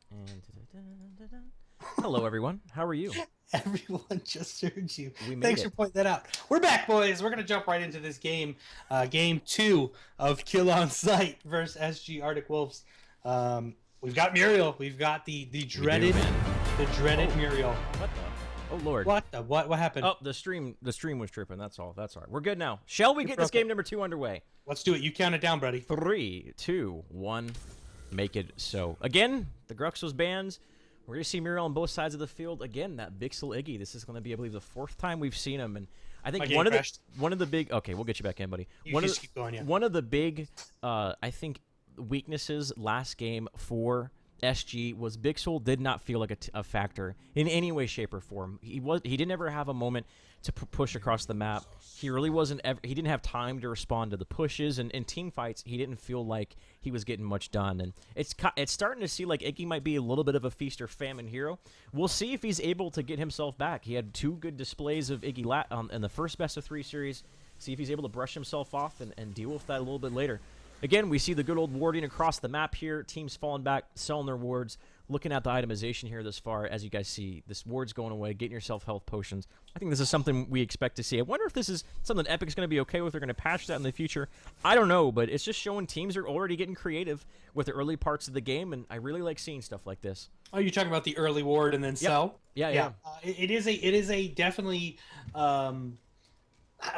And hello, everyone. How are you? Everyone just heard you. We made Thanks for it. pointing that out. We're back, boys. We're going to jump right into this game. Game two of Kill on Sight versus SG Arctic Wolves. We've got Muriel. We've got the We do, dreaded man. the dreaded Oh, Muriel. what the? Oh Lord. What the what happened? Oh, the stream was tripping. That's all. That's all right. We're good now. Shall we You get this broke game it. number 2 underway? Let's do it. You count it down, buddy. 3, 2, 1. Make it so. Again, the Gruxos bands. We're going to see Muriel on both sides of the field. Again, that Bixel Iggy. This is going to be, I believe, the 4th time we've seen him. And I think My game crashed. one of the big. Okay, we'll get you back in, buddy. You just keep going, yeah. One of the big, I think, weaknesses last game for SG was Bixel did not feel like a factor in any way, shape, or form. He didn't ever have a moment to push across the map. He really wasn't ever. He didn't have time to respond to the pushes, and in team fights, he didn't feel like he was getting much done. And it's starting to see like Iggy might be a little bit of a feast or famine hero. We'll see if he's able to get himself back. He had 2 good displays of Iggy in the first best of 3 series. See if he's able to brush himself off and deal with that a little bit later. Again, we see the good old warding across the map here. Teams falling back, selling their wards. Looking at the itemization here this far, as you guys see, this ward's going away, getting yourself health potions. I think this is something we expect to see. I wonder if this is something Epic's going to be okay with. They're going to patch that in the future. I don't know, but it's just showing teams are already getting creative with the early parts of the game, and I really like seeing stuff like this. Oh, you're talking about the early ward and then sell? Yeah. It is a definitely. I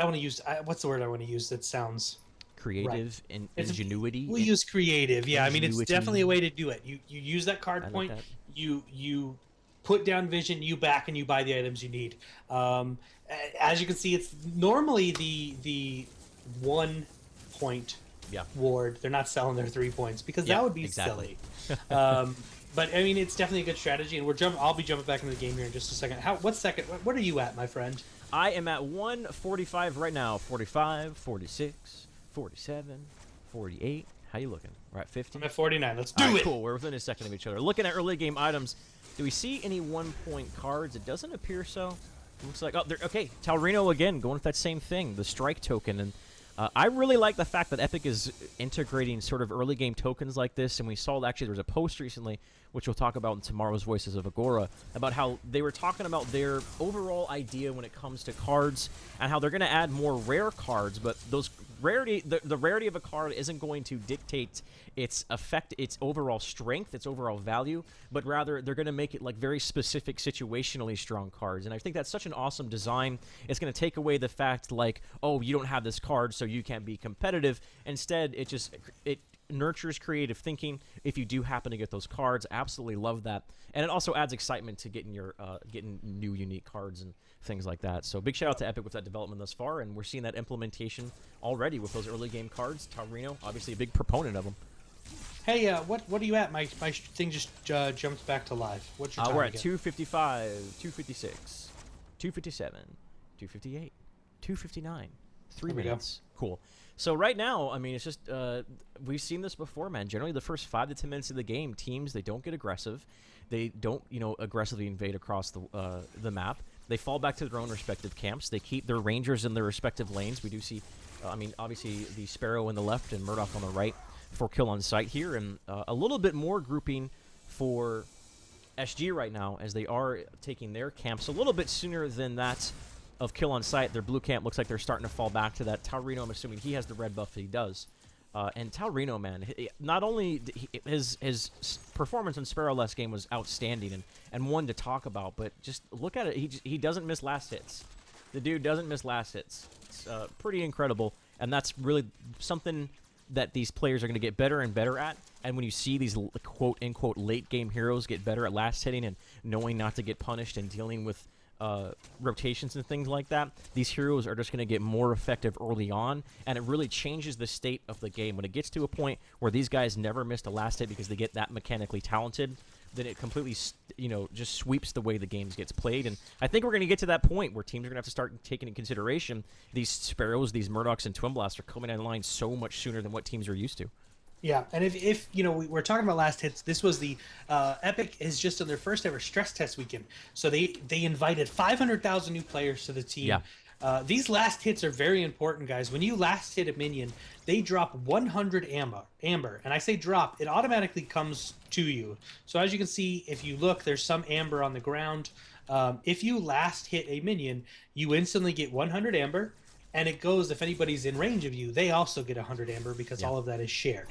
want to use what's the word I want to use that sounds Creative and ingenuity. We'll use creative. Yeah, I mean it's Ingenuity. definitely a way to do it. You use that card like point. that. You put down vision. You back and you buy the items you need. As you can see, it's normally the 1 point Yeah. ward. They're not selling their 3 points because Yeah, that would be exactly. silly. But I mean, it's definitely a good strategy, and I'll be jumping back into the game here in just a second. What are you at, my friend? I am at 145 right now. 45, 46, 47, 48. How you looking? We're at 50? I'm at 49. Let's do All right, it. cool. We're within a second of each other. Looking at early game items, do we see any 1-point cards? It doesn't appear so. Looks like, okay, Taurino again, going with that same thing, the strike token. And I really like the fact that Epic is integrating sort of early game tokens like this. And we saw, actually, there was a post recently, which we'll talk about in tomorrow's Voices of Agora, about how they were talking about their overall idea when it comes to cards and how they're going to add more rare cards, but those rarity, the rarity of a card isn't going to dictate its effect, its overall strength, its overall value, but rather they're going to make it like very specific, situationally strong cards. And I think that's such an awesome design. It's going to take away the fact like, oh, you don't have this card, so you can't be competitive. Instead, it nurtures creative thinking if you do happen to get those cards. Absolutely love that. And it also adds excitement to getting new unique cards and things like that. So big shout out to Epic with that development thus far, and we're seeing that implementation already with those early game cards. Taurino, obviously a big proponent of them. Hey, what are you at? My thing just jumped back to live. What's your time We're at again? 255, 256, 257, 258, 259. 3 There we go. minutes. Cool. So right now, I mean, it's just we've seen this before, man. Generally, the first 5 to 10 minutes of the game, teams they don't get aggressive, they don't aggressively invade across the map. They fall back to their own respective camps. They keep their rangers in their respective lanes. We do see, I mean, obviously the Sparrow on the left and Murdoch on the right for kill on sight here, and a little bit more grouping for SG right now as they are taking their camps a little bit sooner than that of kill on sight. Their blue camp looks like they're starting to fall back to that. Taurino, I'm assuming he has the red buff that he does. And Taurino, man, not only his performance in Sparrow last game was outstanding and one to talk about, but just look at it. He doesn't miss last hits. The dude doesn't miss last hits. It's pretty incredible, and that's really something that these players are going to get better and better at. And when you see these quote-unquote late-game heroes get better at last hitting and knowing not to get punished and dealing with rotations and things like that, these heroes are just going to get more effective early on, and it really changes the state of the game. When it gets to a point where these guys never missed a last hit because they get that mechanically talented, then it completely, just sweeps the way the game gets played. And I think we're going to get to that point where teams are going to have to start taking into consideration these Sparrows, these Murdochs, and Twin Blasts are coming online so much sooner than what teams are used to. Yeah, and if we're talking about last hits, this was the Epic is just on their first ever stress test weekend. So they invited 500,000 new players to the team. Yeah. These last hits are very important, guys. When you last hit a minion, they drop 100 amber. And I say drop, it automatically comes to you. So as you can see, if you look, there's some amber on the ground. If you last hit a minion, you instantly get 100 amber. And it goes, if anybody's in range of you, they also get 100 amber because all of that is shared.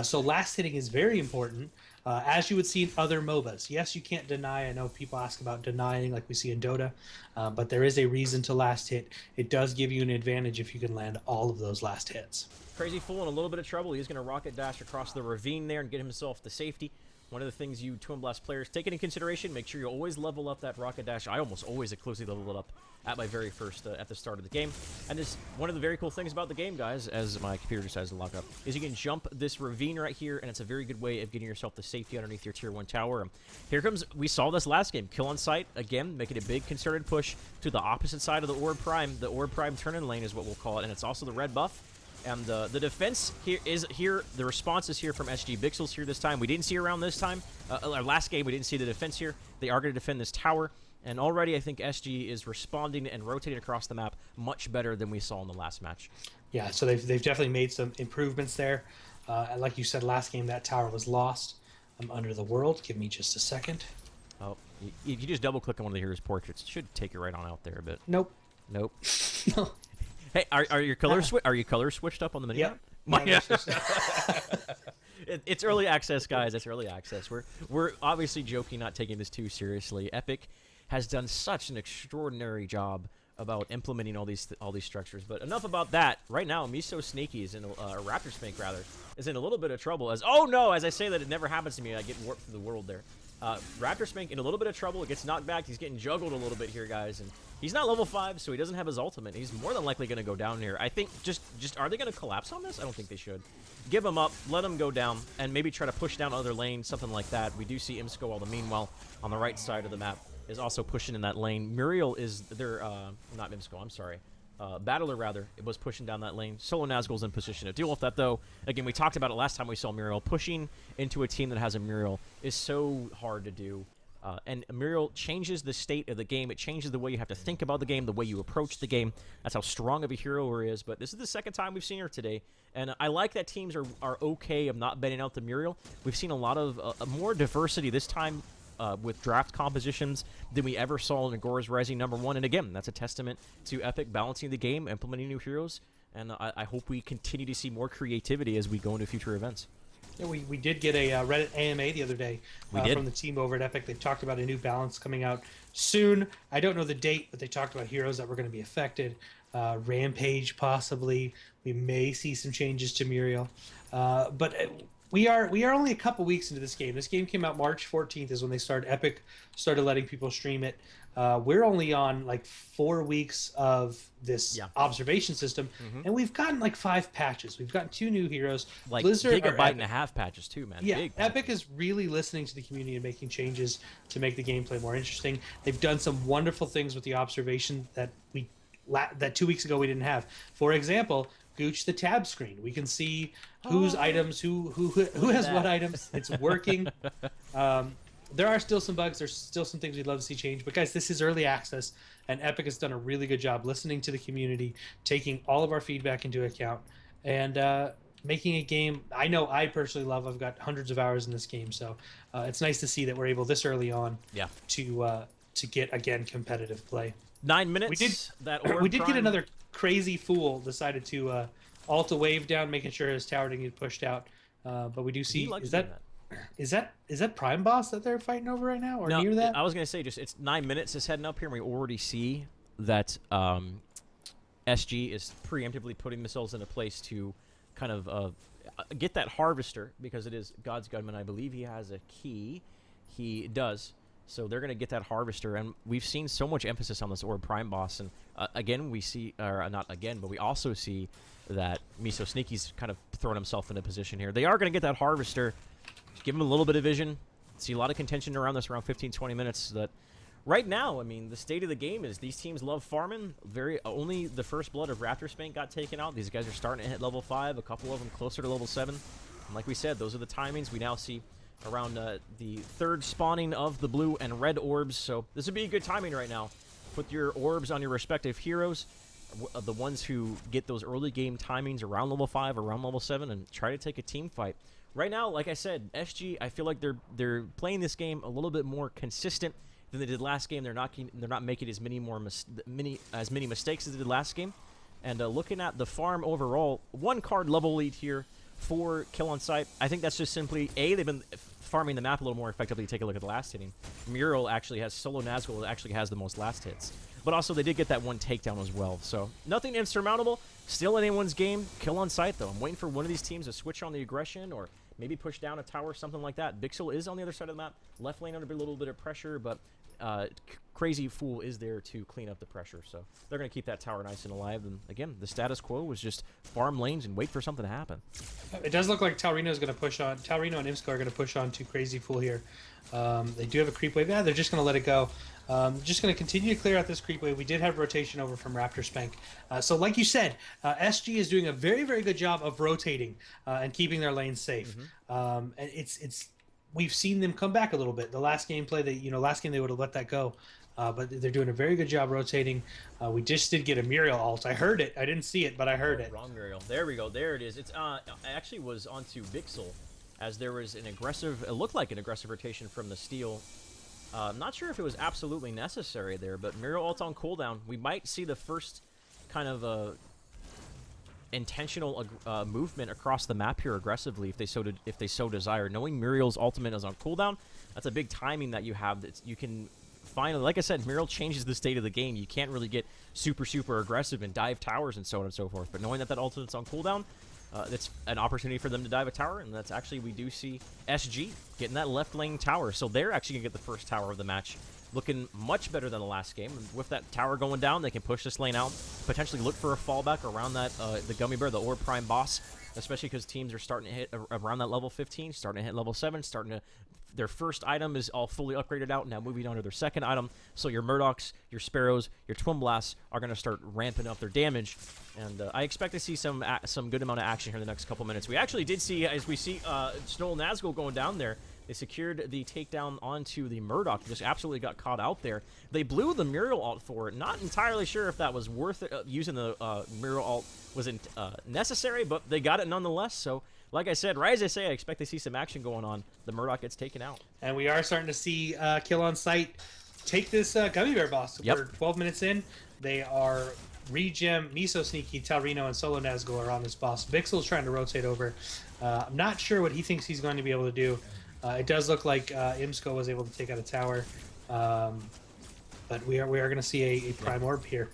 So last hitting is very important, as you would see in other MOBAs. Yes, you can't deny. I know people ask about denying like we see in Dota, but there is a reason to last hit. It does give you an advantage if you can land all of those last hits. Crazy Fool in a little bit of trouble. He's going to rocket dash across the ravine there and get himself to safety. One of the things you Twin Blast players take into consideration, make sure you always level up that rocket dash. I almost always exclusively level it up at my very first, at the start of the game. And this, one of the very cool things about the game, guys, as my computer decides to lock up, is you can jump this ravine right here, and it's a very good way of getting yourself to safety underneath your tier 1 tower. Here comes, we saw this last game, kill on sight, again, making a big concerted push to the opposite side of the Orb Prime. The Orb Prime turn-in lane is what we'll call it, and it's also the red buff. And the defense here is here. The response is here from SG Bixels here this time. We didn't see around this time. Our last game, we didn't see the defense here. They are going to defend this tower. And already I think SG is responding and rotating across the map much better than we saw in the last match. Yeah, so they've definitely made some improvements there. Like you said, last game, that tower was lost. I'm under the world. Give me just a second. Oh, you just double-click on one of the heroes' portraits. It should take you right on out there a bit. Nope. Nope. No. Hey, are your colors switched up on the menu? Yep. It's early access, guys. It's early access. We're obviously joking, not taking this too seriously. Epic has done such an extraordinary job about implementing all these structures. But enough about that. Right now, Miso Sneaky is in Raptor Spank rather is in a little bit of trouble. As I say that, it never happens to me. I get warped through the world there. Raptor Spank in a little bit of trouble. It gets knocked back. He's getting juggled a little bit here, guys, and he's not level 5, so he doesn't have his ultimate. He's more than likely going to go down here. I think just are they going to collapse on this? I don't think they should. Give him up, let him go down, and maybe try to push down other lanes, something like that. We do see Imsco, all the meanwhile, on the right side of the map, is also pushing in that lane. Muriel is their, not Imsco, I'm sorry. Battler, rather, it was pushing down that lane. Solo Nazgul's in position to deal with that, though. Again, we talked about it last time we saw Muriel. Pushing into a team that has a Muriel is so hard to do. And Muriel changes the state of the game. It changes the way you have to think about the game, the way you approach the game. That's how strong of a hero her is. But this is the second time we've seen her today. And I like that teams are okay of not betting out the Muriel. We've seen a lot of more diversity this time with draft compositions than we ever saw in Agoras Rising #1. And again, that's a testament to Epic balancing the game, implementing new heroes. And I hope we continue to see more creativity as we go into future events. Yeah, we did get a Reddit AMA the other day from the team over at Epic. They talked about a new balance coming out soon. I don't know the date, but they talked about heroes that were going to be affected. Rampage, possibly. We may see some changes to Muriel. But we are only a couple weeks into this game. This game came out March 14th is when they started. Epic started letting people stream it. We're only on like 4 weeks of this observation system, and we've gotten like 5 patches. We've gotten 2 new heroes. Like Blizzard gigabyte and a half patches too, man. Yeah, Big Epic is really listening to the community and making changes to make the gameplay more interesting. They've done some wonderful things with the observation that 2 weeks ago we didn't have. For example, Gooch the tab screen. We can see whose items, who has what items. It's working. There are still some bugs. There's still some things we'd love to see change. But guys, this is early access, and Epic has done a really good job listening to the community, taking all of our feedback into account, and making a game I know I personally love. I've got hundreds of hours in this game, so it's nice to see that we're able this early on to get, again, competitive play. 9 minutes. We did get another crazy fool decided to ult a wave down, making sure his tower didn't get pushed out. But we do see is that Prime Boss that they're fighting over right now, or near that? I was gonna say it's 9 minutes is heading up here, and we already see that SG is preemptively putting missiles into place to kind of get that harvester, because it is God's gunman. I believe he has a key. He does. So they're going to get that harvester, and we've seen so much emphasis on this Orb Prime boss, and again, we see, or not again, but we also see that Miso Sneaky's kind of throwing himself in a position here. They are going to get that harvester. Just give him a little bit of vision. See a lot of contention around this, around 15-20 minutes. That right now, I mean, the state of the game is these teams love farming. Only the first blood of Raptor Spank got taken out. These guys are starting to hit level 5, a couple of them closer to level 7. And like we said, those are the timings. We now see around the third spawning of the blue and red orbs, so this would be a good timing right now. Put your orbs on your respective heroes. the ones who get those early game timings around level 5, around level 7, and try to take a team fight. Right now, like I said, SG, I feel like they're playing this game a little bit more consistent than they did last game. They're not making as many mistakes as they did last game. And looking at the farm overall, 1 card level lead here for Kill on Sight. I think that's just simply they've been farming the map a little more effectively. Take a look at the last hitting. Mural actually has Solo Nazgul actually has the most last hits. But also they did get that 1 takedown as well. So nothing insurmountable. Still anyone's game. Kill on Sight though. I'm waiting for one of these teams to switch on the aggression or maybe push down a tower, something like that. Bixel is on the other side of the map. Left lane under a little bit of pressure, but Crazy Fool is there to clean up the pressure. So they're going to keep that tower nice and alive. And again, the status quo was just farm lanes and wait for something to happen. It does look like Taurino is going to push on. Taurino and Imsco are going to push on to Crazy Fool here. They do have a creep wave. Yeah, they're just going to let it go. Just going to continue to clear out this creep wave. We did have rotation over from Raptor Spank. So like you said, SG is doing a very, very good job of rotating and keeping their lanes safe. And it's we've seen them come back a little bit. The last game last game they would have let that go. But they're doing a very good job rotating. We just did get a Muriel ult. I heard it. I didn't see it, but I heard it. Wrong Muriel. There we go. There it is. It's actually was onto Bixel, as there was an aggressive. It looked like an aggressive rotation from the Steel. I'm not sure if it was absolutely necessary there, but Muriel ult on cooldown. We might see the first kind of intentional movement across the map here aggressively if they so desire. Knowing Muriel's ultimate is on cooldown, that's a big timing that you have. That you can finally, like I said, Muriel changes the state of the game. You can't really get super aggressive and dive towers and so on and so forth. But knowing that ultimate's on cooldown, that's an opportunity for them to dive a tower, and that's actually, we do see SG getting that left lane tower. So they're actually going to get the first tower of the match. Looking much better than the last game. And with that tower going down, they can push this lane out, potentially look for a fallback around that the Gummy Bear, the Orb Prime boss, especially because teams are starting to hit around that level 15, starting to hit level 7, starting to... Their first item is all fully upgraded out, now moving on to their second item. So your Murdochs, your Sparrows, your Twin Blasts are going to start ramping up their damage. And I expect to see some good amount of action here in the next couple minutes. We actually did see, as we see Snow Nazgul going down there, they secured the takedown onto the Murdoch. Just absolutely got caught out there. They blew the Muriel ult for it. Not entirely sure if that was worth it. Using the Muriel ult wasn't necessary, but they got it nonetheless. So, like I said, right as I say, I expect to see some action going on. The Murdoch gets taken out. And we are starting to see Kill on Sight take this Gummy Bear boss. Yep. We're 12 minutes in. They are Regem, Miso Sneaky, Taurino, and Solo Nazgul are on this boss. Bixel's trying to rotate over. I'm not sure what he thinks he's going to be able to do. It does look like Imsco was able to take out a tower. But we are going to see a Prime Orb here.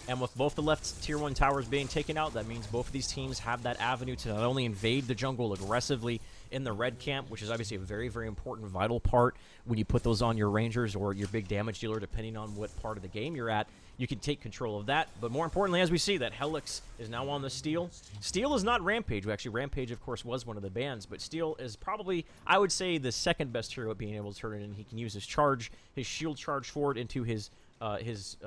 And with both the left tier 1 towers being taken out, that means both of these teams have that avenue to not only invade the jungle aggressively in the red camp, which is obviously a very, very important, vital part when you put those on your rangers or your big damage dealer, depending on what part of the game you're at. You can take control of that. But more importantly, as we see, that Helix is now on the Steel. Steel is not Rampage. Actually, Rampage, of course, was one of the bans, but Steel is probably, I would say, the second best hero at being able to turn it in. He can use his charge, his shield charge forward into his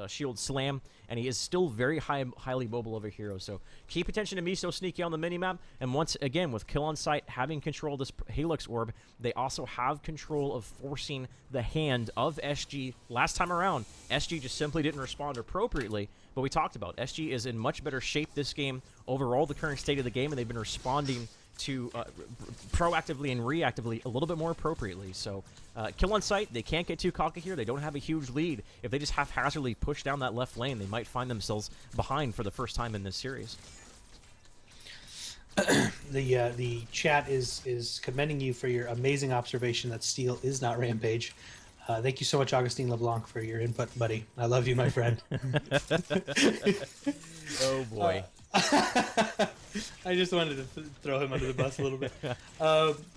shield slam, and he is still very highly mobile of a hero. So keep attention to Miso Sneaky on the minimap, and once again, with Kill on Sight having control of this Helix Orb, they also have control of forcing the hand of SG. Last time around, SG just simply didn't respond appropriately, but we talked about SG is in much better shape this game, overall the current state of the game, and they've been responding to proactively and reactively a little bit more appropriately. So Kill on Sight, they can't get too cocky here. They don't have a huge lead. If they just haphazardly push down that left lane, they might find themselves behind for the first time in this series. The chat is commending you for your amazing observation that Steel is not Rampage. Thank you so much, Augustine LeBlanc, for your input, buddy. I love you, my friend. Oh boy. I just wanted to throw him under the bus a little bit.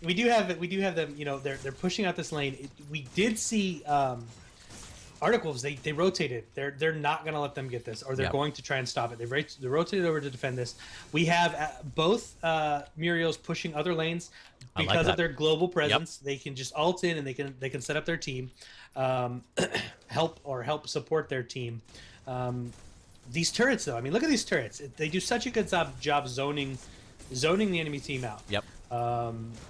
We do have them. You know, they're pushing out this lane. We did see Arctic Wolves. They rotated. They're not going to let them get this, or they're going to try and stop it. They rotated over to defend this. We have both Muriels pushing other lanes because of their global presence. They can just ult in and they can set up their team, help support their team. These turrets, though, I mean, look at these turrets. They do such a good job zoning the enemy team out. Yep.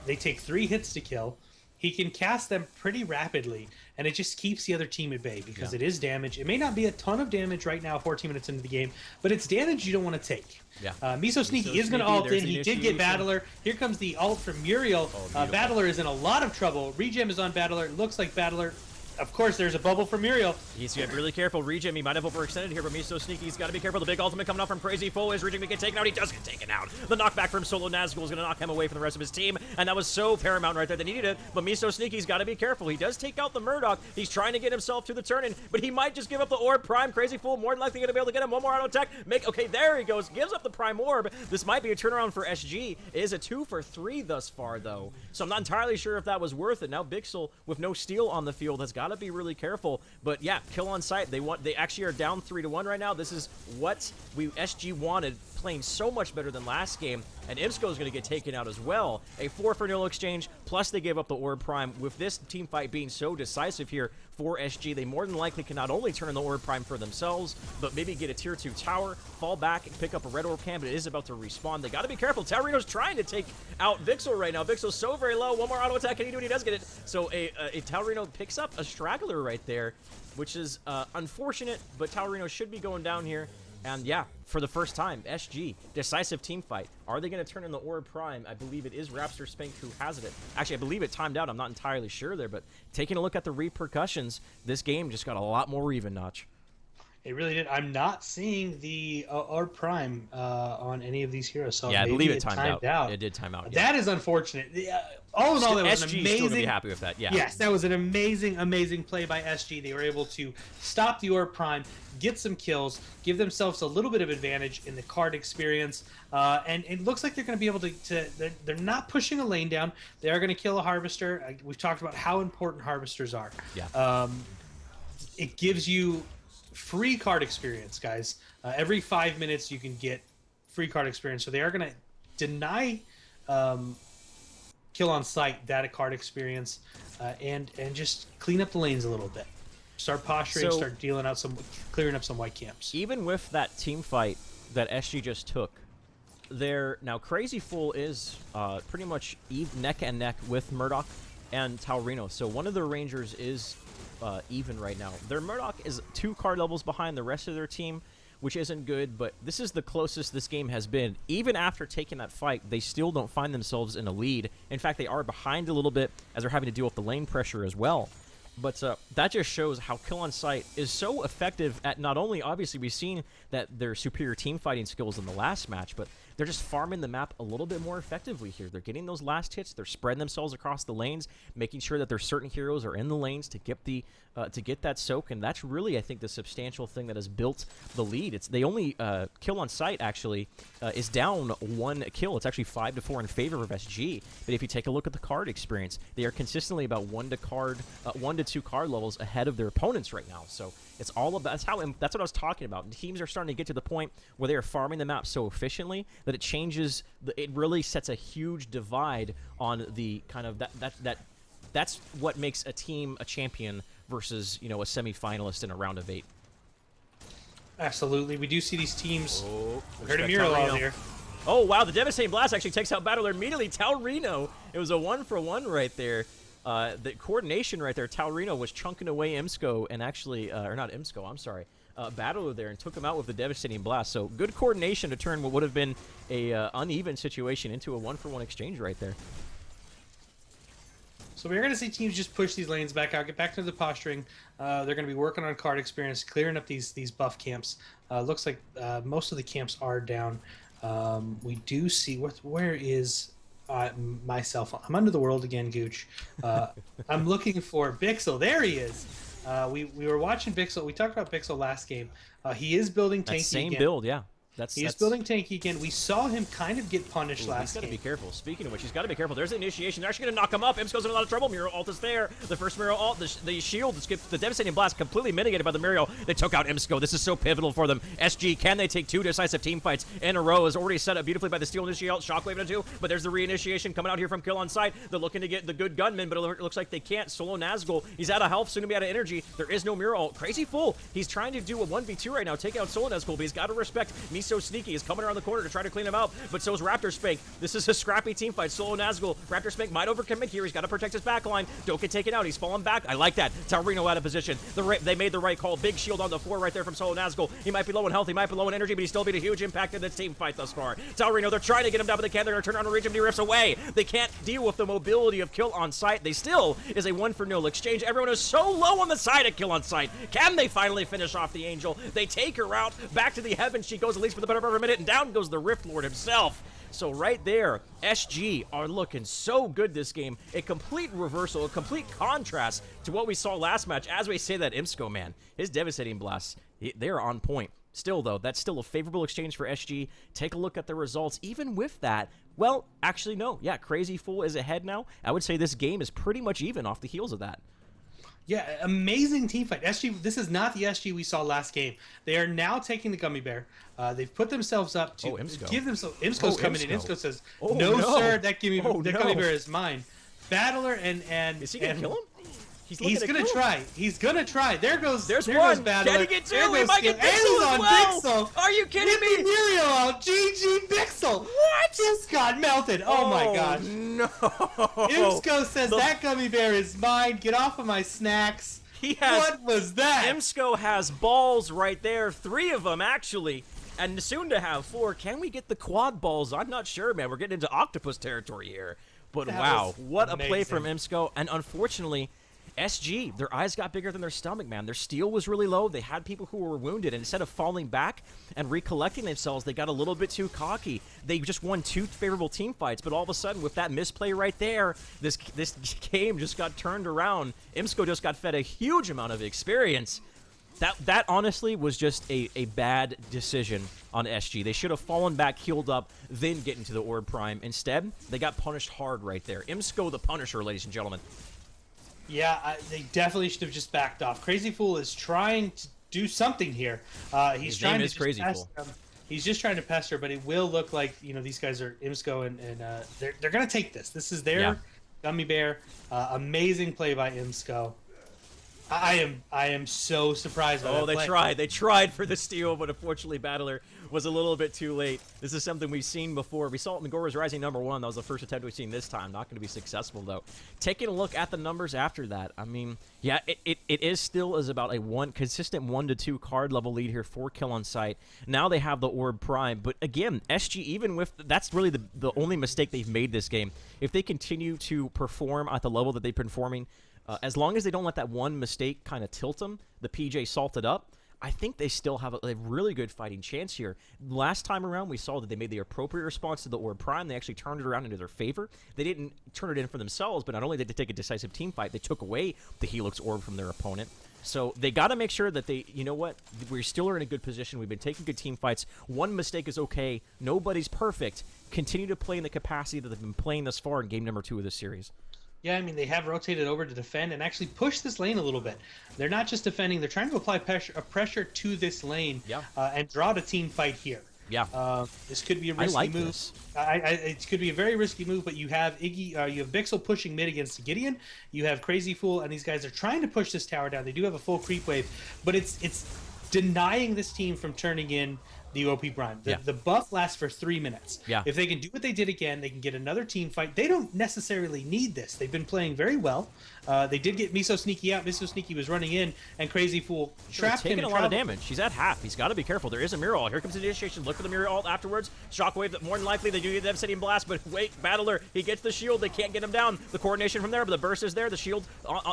They take 3 hits to kill. he can cast them pretty rapidly, and it just keeps the other team at bay because Yeah. it is damage. It may not be a ton of damage right now, 14 minutes into the game, but it's damage you don't want to take. Yeah. Miso Sneaky Miso is going to Sneaky, ult there's in. the He did get initiation. Battler. Here comes the ult from Muriel. beautiful. Battler is in a lot of trouble. Regen is on Battler. It looks like Battler. Of course, there's a bubble for Muriel. He's got to be really careful. Regen, he might have overextended here, but Miso Sneaky, he's got to be careful. The big ultimate coming out from Crazy Fool is Regen to get taken out. He does get taken out. The knockback from Solo Nazgul is going to knock him away from the rest of his team, and that was so paramount right there. They needed it, but Miso Sneaky's got to be careful. He does take out the Murdoch. He's trying to get himself to the turn-in, but he might just give up the orb. Prime Crazy Fool more than likely going to be able to get him one more auto attack. Okay, there he goes. Gives up the Prime Orb. This might be a turnaround for SG. It is a 2 for 3 thus far, though, so I'm not entirely sure if that was worth it. Now Bixel, with no steal on the field, has got to be really careful. But yeah, kill on sight. They actually are down 3-1 right now. This is what SG wanted, playing so much better than last game. And Imsko is going to get taken out as well. A 4 for 0 exchange, plus they gave up the Orb Prime. With this team fight being so decisive here for SG, they more than likely can not only turn in the Orb Prime for themselves, but maybe get a tier 2 tower, fall back, and pick up a red Orb Cam, but it is about to respawn. They got to be careful. Taurino's trying to take out Vixel right now. Vixel's so very low. One more auto attack, and he do it. He does get it. So a Taurino picks up a straggler right there, which is unfortunate, but Taurino should be going down here. And yeah, for the first time, SG, decisive team fight. Are they going to turn in the Orb Prime? I believe it is Rapster Spank who has it. Actually, I believe it timed out. I'm not entirely sure there, but taking a look at the repercussions, this game just got a lot more even, Notch. It really did. I'm not seeing the Orb Prime on any of these heroes. So Yeah, I maybe believe it timed out. It did time out. Yeah. That is unfortunate. All in all, that was an SG amazing. still gonna be happy with that. Yeah. Yes, that was an amazing play by SG. They were able to stop the Orb Prime, get some kills, give themselves a little bit of advantage in the card experience, and it looks like they're going to be able to they're not pushing a lane down. They are going to kill a Harvester. We've talked about how important Harvesters are. Yeah. It gives you free card experience, guys. Every 5 minutes you can get free card experience. So they are going to deny kill on sight that card experience, and just clean up the lanes a little bit. Start posturing, So- start dealing out clearing up some white camps. Even with that team fight that SG just took, now Crazy Fool is pretty much neck and neck with Murdoch and Taurino. So one of their Rangers is even right now. Their Murdoch is 2 card levels behind the rest of their team, which isn't good, but this is the closest this game has been. Even after taking that fight, they still don't find themselves in a lead. In fact, they are behind a little bit as they're having to deal with the lane pressure as well. But that just shows how Kill on Sight is so effective at not only, obviously, we've seen that their superior team fighting skills in the last match, but they're just farming the map a little bit more effectively here. They're getting those last hits. They're spreading themselves across the lanes, making sure that their certain heroes are in the lanes to get that soak, and that's really, I think, the substantial thing that has built the lead. They only Kill on Sight actually is down 1 kill. It's actually 5-4 in favor of SG. But if you take a look at the card experience, they are consistently about 1 to 2 card levels ahead of their opponents right now. So it's all about that's what I was talking about. Teams are starting to get to the point where they are farming the map so efficiently that it changes. It really sets a huge divide on the kind of that's what makes a team a champion versus, a semi-finalist in a round of 8. Absolutely. We do see these teams. Oh, We heard a mural out here. Oh, wow. The Devastating Blast actually takes out Battler immediately. Taurino. It was a 1-for-1 right there. The coordination right there. Taurino was chunking away Imsko and actually, or not Imsko, I'm sorry. Battler there and took him out with the Devastating Blast. So good coordination to turn what would have been a uneven situation into a 1-for-1 exchange right there. So we're going to see teams just push these lanes back out, get back to the posturing. They're going to be working on card experience, clearing up these buff camps. Looks like most of the camps are down. We do see where is myself. I'm under the world again, Gooch. I'm looking for Bixel. There he is. We were watching Bixel. We talked about Bixel last game. He is building tanky That same again. build, yeah. He's building tanky again. We saw him kind of get punished last He's got to game. be careful. Speaking of which, he's got to be careful. There's the initiation. They're actually going to knock him up. Imsko's in a lot of trouble. Mural ult is there. The first Mural ult, the shield, the Devastating Blast completely mitigated by the Mural. They took out Imsko. This is so pivotal for them. SG, can they take 2 decisive team fights in a row? Is already set up beautifully by the Steel Initiate, Shockwave into 2, but there's the reinitiation coming out here from Kill on Sight. They're looking to get the good gunman, but it looks like they can't. Solo Nazgul, he's out of health, soon to be out of energy. There is no Mural ult. Crazy Fool, he's trying to do a 1v2 right now, take out Solo Nazgul, but he's got to respect Miso Miso Sneaky is coming around the corner to try to clean him out, but so is Raptor Spank. This is a scrappy team fight. Solo Nazgul. Raptor Spank might overcommit here. He's got to protect his backline. Don't get taken out. He's falling back. I like that. Taurino out of position. They made the right call. Big shield on the floor right there from Solo Nazgul. He might be low in health. He might be low in energy, but he's still made a huge impact in this team fight thus far. Taurino, they're trying to get him down, but they can't. They're going to turn around and reach him. He rips away. They can't deal with the mobility of Kill on Sight. They still is a 1-for-0 exchange. Everyone is so low on the side of Kill on Sight. Can they finally finish off the Angel? They take her out. Back to the heavens she goes, at least for the better part of a minute, and down goes the Rift Lord himself. So right there, SG are looking so good this game. A complete reversal, a complete contrast to what we saw last match. As we say that, Imsco, man, his devastating blasts, they're on point. Still, though, that's still a favorable exchange for SG. Take a look at the results. Even with that, well, actually, no. Yeah, Crazy Fool is ahead now. I would say this game is pretty much even off the heels of that. Yeah, amazing team fight. SG, this is not the SG we saw last game. They are now taking the Gummy Bear. They've put themselves up to give themselves. Imsco's coming in. Imsco says, no, sir, that Gummy Bear is mine. Battler and is he going to kill him? He's gonna try. He's gonna try. There's one. Battler. Can he get two? He might get Bixel as well. Bixel. Are you kidding me? Muriel out. GG Bixel. What? Just got melted. Oh my gosh. No. Imsco says that Gummy Bear is mine. Get off of my snacks. What was that? Imsco has balls right there. 3 of them, actually. And soon to have 4. Can we get the quad balls? I'm not sure, man. We're getting into octopus territory here. But wow, what a play from Imsco. And unfortunately, SG, their eyes got bigger than their stomach, man. Their steel was really low. They had people who were wounded, and instead of falling back and recollecting themselves, they got a little bit too cocky. They just won 2 favorable team fights, but all of a sudden, with that misplay right there, this game just got turned around. Imsco just got fed a huge amount of experience. That honestly was just a bad decision on SG. They should have fallen back, healed up, then get into the Orb Prime. Instead, they got punished hard right there. Imsco the Punisher, ladies and gentlemen. Yeah, they definitely should have just backed off. Crazy Fool is trying to do something here. He's trying to Crazy Fool. He's just trying to pester, but it will look like these guys are Imsco, and they're gonna take this. This is their Gummy Bear. Amazing play by Imsco. I am so surprised by that play. They tried for the steal, but unfortunately Battler was a little bit too late. This is something we've seen before. We saw it in Agoras Rising #1. That was the first attempt we've seen this time. Not going to be successful, though. Taking a look at the numbers after that, I mean, yeah, it is still about a consistent 1 to 2 card level lead here for Kill on Sight. Now they have the Orb Prime, but again, SG, even with, that's really the only mistake they've made this game. If they continue to perform at the level that they've been performing, as long as they don't let that one mistake kind of tilt them, the PJ salted up, I think they still have a really good fighting chance here. Last time around, we saw that they made the appropriate response to the Orb Prime. They actually turned it around into their favor. They didn't turn it in for themselves, but not only did they take a decisive team fight, they took away the Helix Orb from their opponent. So they got to make sure that they, you know what, we still are in a good position. We've been taking good team fights. One mistake is okay. Nobody's perfect. Continue to play in the capacity that they've been playing thus far in game #2 of this series. Yeah, I mean, they have rotated over to defend and actually push this lane a little bit. They're not just defending, they're trying to apply pressure to this lane and draw the team fight here. Yeah. This could be a risky move. It could be a very risky move, but you have Iggy, you have Bixel pushing mid against Gideon. You have Crazy Fool, and these guys are trying to push this tower down. They do have a full creep wave, but it's denying this team from turning in the OP Prime. The buff lasts for 3 minutes. Yeah. If they can do what they did again, they can get another team fight. They don't necessarily need this. They've been playing very well. They did get Miso Sneaky out. Miso Sneaky was running in, and Crazy Fool trapped him. Taking a lot of damage. He's at half. He's got to be careful. There is a mirror ult. Here comes the initiation. Look for the mirror ult afterwards. Shockwave, that more than likely they do get the devastating blast, but wait, Battler, he gets the shield. They can't get him down. The coordination from there, but the burst is there. The shield,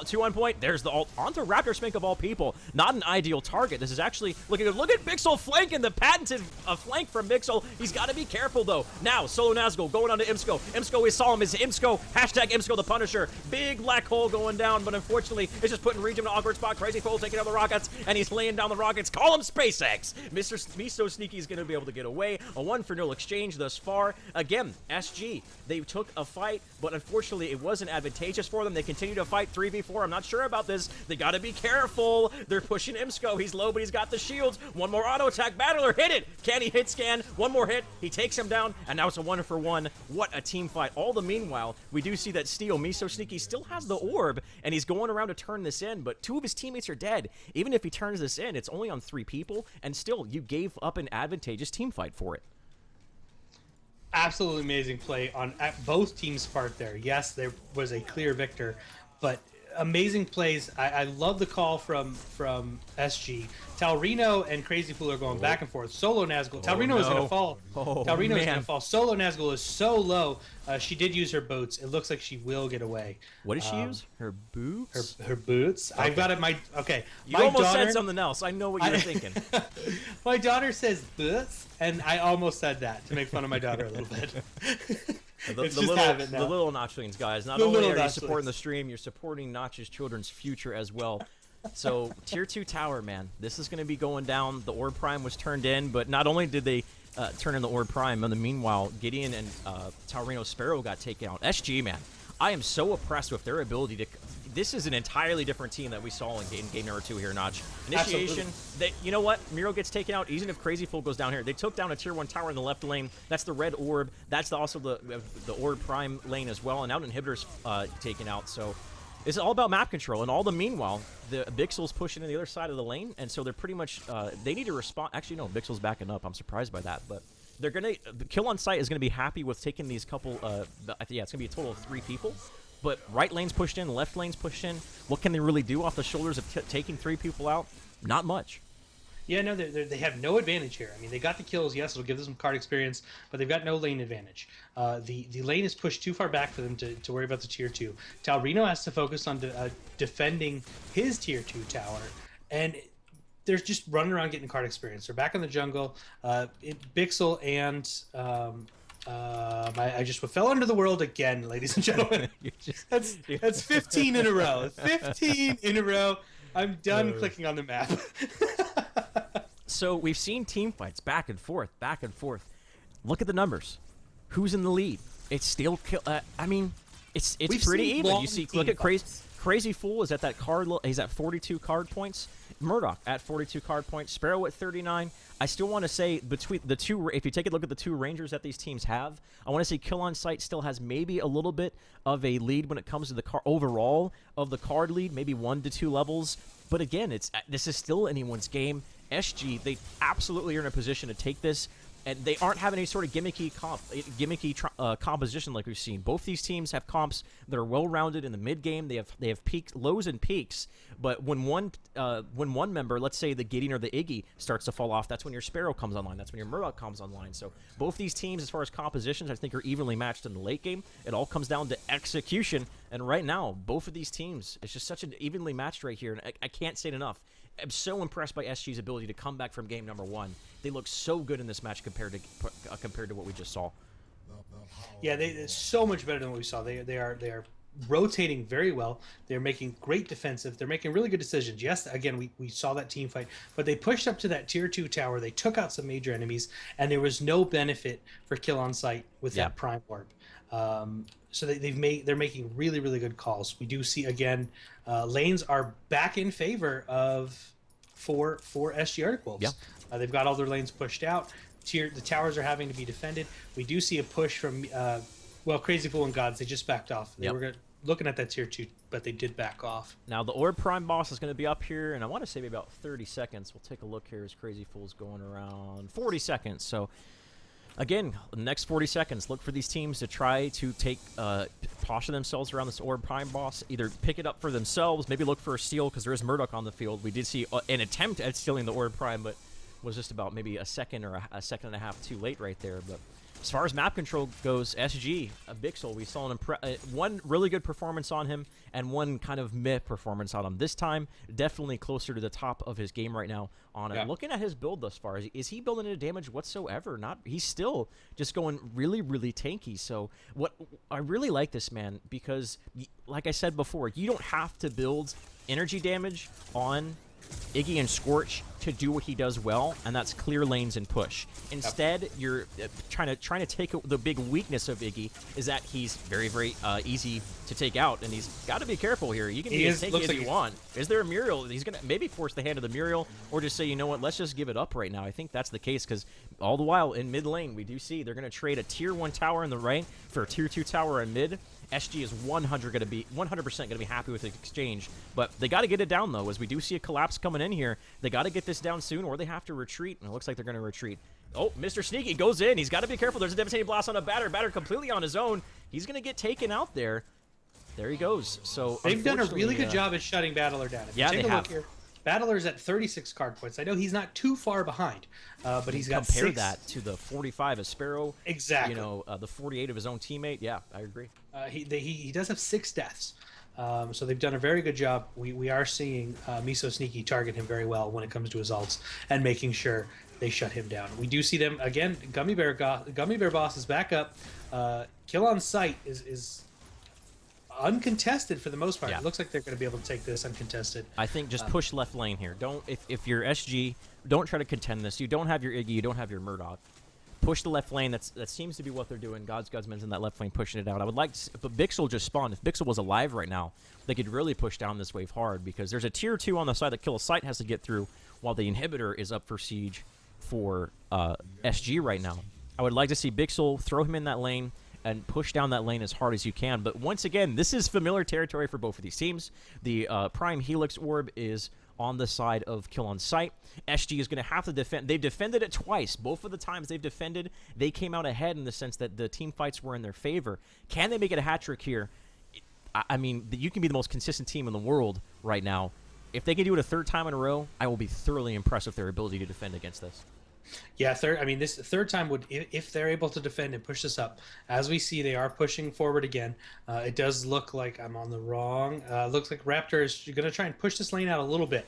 2 on point. There's the ult onto Raptor Spank of all people. Not an ideal target. This is actually looking good. Look at Bixel flanking the patented flank from Bixel. He's got to be careful, though. Now, Solo Nazgul going on to Imsco. Imsco, we saw him. Is Imsco, hashtag Imsco the Punisher. Big black hole going down, but unfortunately, it's just putting Region in an awkward spot. Crazy Fool taking out the rockets, and he's laying down the rockets. Call him SpaceX. Mr. Miso Sneaky is going to be able to get away. A 1-for-0 exchange thus far. Again, SG, they took a fight, but unfortunately, it wasn't advantageous for them. They continue to fight 3v4. I'm not sure about this. They got to be careful. They're pushing Imsco. He's low, but he's got the shields. One more auto attack. Battler hit it. Can he hit scan? One more hit, he takes him down, and now it's a 1-for-1. What a team fight. All the meanwhile, we do see that Steel, Miso Sneaky, still has the orb, and he's going around to turn this in, but 2 of his teammates are dead. Even if he turns this in, it's only on 3 people, and still, you gave up an advantageous team fight for it. Absolutely amazing play at both teams' part there. Yes, there was a clear victor, but amazing plays. I love the call from SG. Talrino and Crazy Fool are going back and forth. Solo Nazgul. Talrino is going to fall. Talrino is going to fall. Solo Nazgul is so low. She did use her boots. It looks like she will get away. What did she use? Her boots? Her boots. Okay. I've got it. You almost said something else. I know what you were thinking. My daughter says boots, and I almost said that to make fun of my daughter a little bit. The little Notchlings, guys. Not only are you supporting the stream, you're supporting Notch's children's future as well. So, Tier 2 tower, man. This is going to be going down. The Orb Prime was turned in, but not only did they turn in the Orb Prime, in the meanwhile, Gideon and Taurino Sparrow got taken out. SG, man. I am so impressed with their ability to... This is an entirely different team that we saw in game number 2 here, Notch. Initiation, you know what? Miro gets taken out, even if Crazy Fool goes down here. They took down a Tier 1 tower in the left lane. That's the red orb. That's also the Orb Prime lane as well. And now Inhibitor's taken out. So it's all about map control. And all the meanwhile, the Bixel's pushing to the other side of the lane. And so they're pretty much, they need to respond. Actually, no, Bixel's backing up. I'm surprised by that. But they're going to, Kill on Sight is going to be happy with taking these couple, yeah, it's going to be a total of 3 people. But right lane's pushed in, left lane's pushed in. What can they really do off the shoulders of taking 3 people out? Not much. Yeah, no, they have no advantage here. I mean, they got the kills. Yes, it'll give them some card experience, but they've got no lane advantage. The lane is pushed too far back for them to worry about the Tier 2. Talrino has to focus on defending his Tier 2 tower, and they're just running around getting card experience. They're back in the jungle. Bixel and... I just fell under the world again, ladies and gentlemen. That's 15 in a row. 15 in a row. I'm done clicking on the map. So we've seen team fights back and forth, back and forth. Look at the numbers. Who's in the lead? It's still I mean, it's pretty even. You see, look at Crazy Fool is at that card. He's at 42 card points. Murdoch at 42 card points. Sparrow at 39. I still want to say between the two, if you take a look at the 2 Rangers that these teams have, I want to say Kill on Sight still has maybe a little bit of a lead when it comes to the overall of the card lead, maybe 1 to 2 levels. But again, this is still anyone's game. SG, they absolutely are in a position to take this, and they aren't having any sort of gimmicky composition like we've seen. Both these teams have comps that are well-rounded in the mid-game. They have peaks, lows and peaks. But when one member, let's say the Gideon or the Iggy, starts to fall off, that's when your Sparrow comes online. That's when your Murdoch comes online. So both these teams, as far as compositions, I think are evenly matched in the late game. It all comes down to execution. And right now, both of these teams, it's just such an evenly matched right here. And I can't say it enough. I'm so impressed by SG's ability to come back from game number 1. They look so good in this match compared to what we just saw. Yeah, they're so much better than what we saw. They are rotating very well. They're making great defensive. They're making really good decisions. Yes, again, we saw that team fight, but they pushed up to that Tier 2 tower. They took out some major enemies, and there was no benefit for Kill on Sight with that Prime Orb. So they're making really, really good calls. We do see, again, lanes are back in favor for SG Arctic Wolves. Yeah. They've got all their lanes pushed out. The towers are having to be defended. We do see a push from, Crazy Fool and Gods. They just backed off. They were looking at that Tier 2, but they did back off. Now, the Orb Prime boss is going to be up here, and I want to say maybe about 30 seconds. We'll take a look here as Crazy Fool's going around 40 seconds. So, again, the next 40 seconds, look for these teams to try to posture themselves around this Orb Prime boss, either pick it up for themselves, maybe look for a steal, because there is Murdoch on the field. We did see an attempt at stealing the Orb Prime, but was just about maybe a second or a second and a half too late right there. But as far as map control goes, SG, Bixel, we saw one really good performance on him and one kind of meh performance on him. This time, definitely closer to the top of his game right now on it. Looking at his build thus far, is he building any damage whatsoever? Not. He's still just going really, really tanky. So I really like this man because, like I said before, you don't have to build energy damage on Iggy and Scorch to do what he does well, and that's clear lanes and push. Instead, you're trying to take the big weakness of Iggy is that he's very, very easy to take out, and he's got to be careful here. You can be as tanky as you want. Is there a Muriel? He's going to maybe force the hand of the Muriel, or just say, you know what, let's just give it up right now. I think that's the case, because all the while in mid lane, we do see they're going to trade a tier 1 tower in the right for a tier 2 tower in mid. SG is 100% going to be happy with the exchange, but they got to get it down though, as we do see a collapse coming in here. They got to get this down soon, or they have to retreat, and it looks like they're going to retreat. Oh, Mr. Sneaky goes in. He's got to be careful. There's a devastating blast on a batter. Batter completely on his own. He's going to get taken out there. There he goes. So they've done a really good job at shutting Battler down. If yeah, you take they a have. Look here, Battler's at 36 card points. I know he's not too far behind, but he's got compare 6. that to the 45 of Sparrow. Exactly. You know, the 48 of his own teammate. Yeah, I agree. He does have 6 deaths. So they've done a very good job. We are seeing Miso Sneaky target him very well when it comes to his ults and making sure they shut him down. We do see them again. Gummy Bear Boss is back up. Kill on sight is uncontested for the most part. Yeah. It looks like they're going to be able to take this uncontested. I think just push left lane here. Don't if you're SG, don't try to contend this. You don't have your Iggy, you don't have your Murdoch. Push the left lane. That seems to be what they're doing. God's Gutsman's in that left lane pushing it out. I would like to see, but Bixel just spawned. If Bixel was alive right now, they could really push down this wave hard, because there's a tier 2 on the side that Kill a Sight has to get through, while the inhibitor is up for siege for SG right now. I would like to see Bixel throw him in that lane and push down that lane as hard as you can. But once again, this is familiar territory for both of these teams. The Prime Helix Orb is on the side of Kill on Sight. SG is going to have to defend. They've defended it twice. Both of the times they've defended, they came out ahead in the sense that the team fights were in their favor. Can they make it a hat trick here? I mean, you can be the most consistent team in the world right now. If they can do it a 3rd time in a row, I will be thoroughly impressed with their ability to defend against this. Yeah, this 3rd time would, if they're able to defend and push this up. As we see, they are pushing forward again. It does look like I'm on the wrong. Looks like Raptor is going to try and push this lane out a little bit.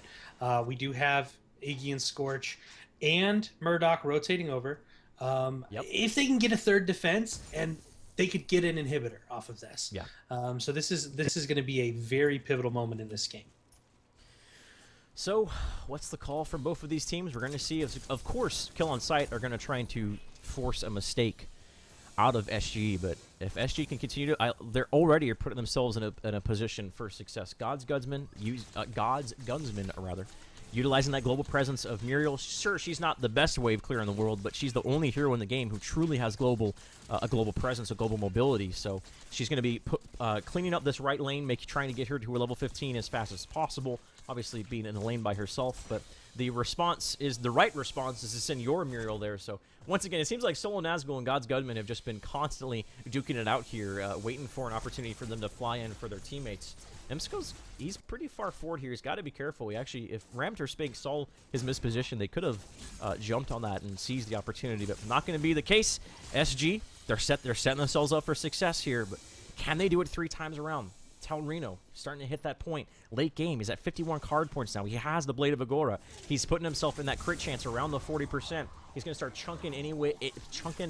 We do have Iggy and Scorch and Murdoch rotating over. If they can get a 3rd defense, and they could get an inhibitor off of this. Yeah. So this is going to be a very pivotal moment in this game. So, what's the call from both of these teams? We're going to see, of course, Kill on Sight are going to try to force a mistake out of SG, but if SG can continue to, they're already putting themselves in a position for success. God's Gunsman, utilizing that global presence of Muriel. Sure, she's not the best wave clear in the world, but she's the only hero in the game who truly has a global presence, a global mobility. So she's going to be cleaning up this right lane, trying to get her to her level 15 as fast as possible. Obviously, being in the lane by herself, but the right response is to send your Muriel there. So once again, it seems like Solo Nazgul and God's Gunman have just been constantly duking it out here, waiting for an opportunity for them to fly in for their teammates. Emsko's, he's pretty far forward here. He's got to be careful. If Ramtor Spank saw his misposition, they could have jumped on that and seized the opportunity, but not going to be the case. SG, they're setting themselves up for success here, but can they do it 3 times around? Reno starting to hit that point. Late game, he's at 51 card points now. He has the Blade of Agora. He's putting himself in that crit chance around the 40%. He's going to start chunking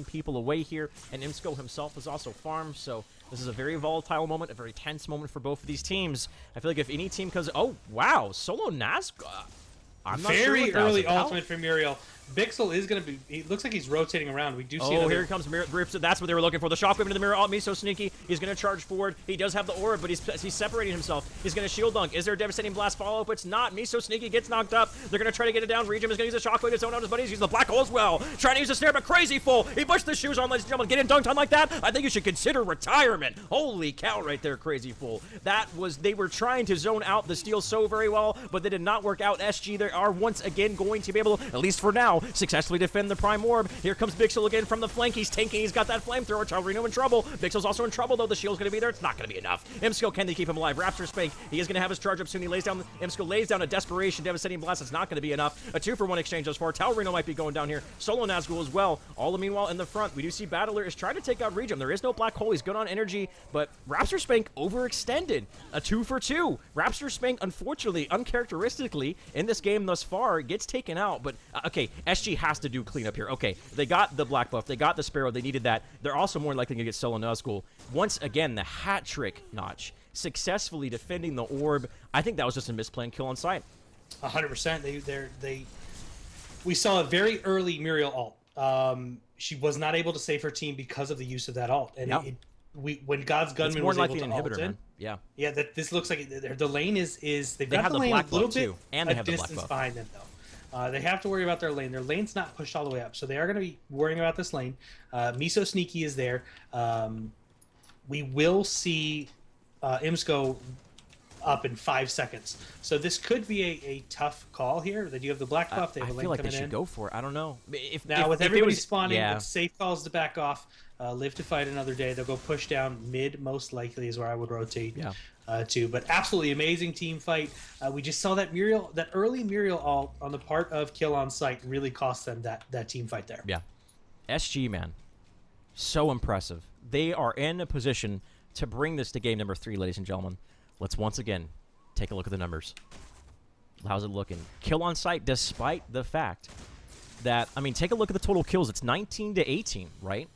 people away here, and Imsko himself is also farmed, so this is a very volatile moment, a very tense moment for both of these teams. I feel like if any team comes... Oh, wow, Solo Nazgul... I'm not sure very early ultimate from Muriel. Bixel is going to be... He looks like he's rotating around. We do see... Oh, here comes Mirror. That's what they were looking for. The shockwave into the mirror. Oh, Miso Sneaky. He's going to charge forward. He does have the orb, but he's separating himself. He's going to shield dunk. Is there a devastating blast follow-up? It's not. Miso Sneaky gets knocked up. They're going to try to get it down. Regim is going to use the shockwave to zone out his buddies. He's the black hole as well. Trying to use the snare, but crazy full. He pushed the shoes on, ladies and gentlemen. Getting dunked on like that, I think you should consider retirement. Holy cow right there, crazy full. They were trying to zone out the steal so very well, but they did not work out. SG, they are once again going to be able, at least for now, successfully defend the Prime Orb. Here comes Bixel again from the flank. He's tanking. He's got that flamethrower. Talrino in trouble. Bixel's also in trouble, though. The shield's going to be there. It's not going to be enough. Imsko, can they keep him alive? Raptor Spank. He is going to have his charge up soon. Imsko lays down a desperation. Devastating blast. It's not going to be enough. A 2-for-1 exchange thus far. Talrino might be going down here. Solo Nazgul as well. All the meanwhile in the front, we do see Battler is trying to take out Regim. There is no black hole. He's good on energy, but Raptor Spank overextended. A 2-for-2. Raptor Spank, unfortunately, uncharacteristically, in this game thus far, gets taken out, but okay, SG has to do cleanup here. Okay, they got the black buff, they got the Sparrow, they needed that. They're also more likely to get Solo Nazgul. Once again, the hat trick Notch, successfully defending the orb. I think that was just a misplan Kill on Sight. 100%. We saw a very early Muriel alt. She was not able to save her team because of the use of that alt, and Yeah. when God's Gunman It's more was than able likely to an alt inhibitor, in, man. Yeah. yeah, that this looks like the lane is they've They got have the the lane black a little buff, bit too, and they a have the black distance buff. behind them though. They have to worry about their lane. Their lane's not pushed all the way up, so they are going to be worrying about this lane. Miso Sneaky is there. We will see Imsco up in 5 seconds. So this could be a tough call here. They do have the black buff. They have I a lane feel like they coming should in. go for it. I don't know. Now with if it everybody was, spawning, yeah. it's safe calls to back off. Live to fight another day. They'll go push down mid. Most likely is where I would rotate. Yeah. To. But absolutely amazing team fight. We just saw that early Muriel ult on the part of Kill on Sight really cost them that team fight there. Yeah. SG, man. So impressive. They are in a position to bring this to game number 3, ladies and gentlemen. Let's once again take a look at the numbers. How's it looking? Kill on Sight, despite the fact that, I mean, take a look at the total kills. It's 19 to 18, right?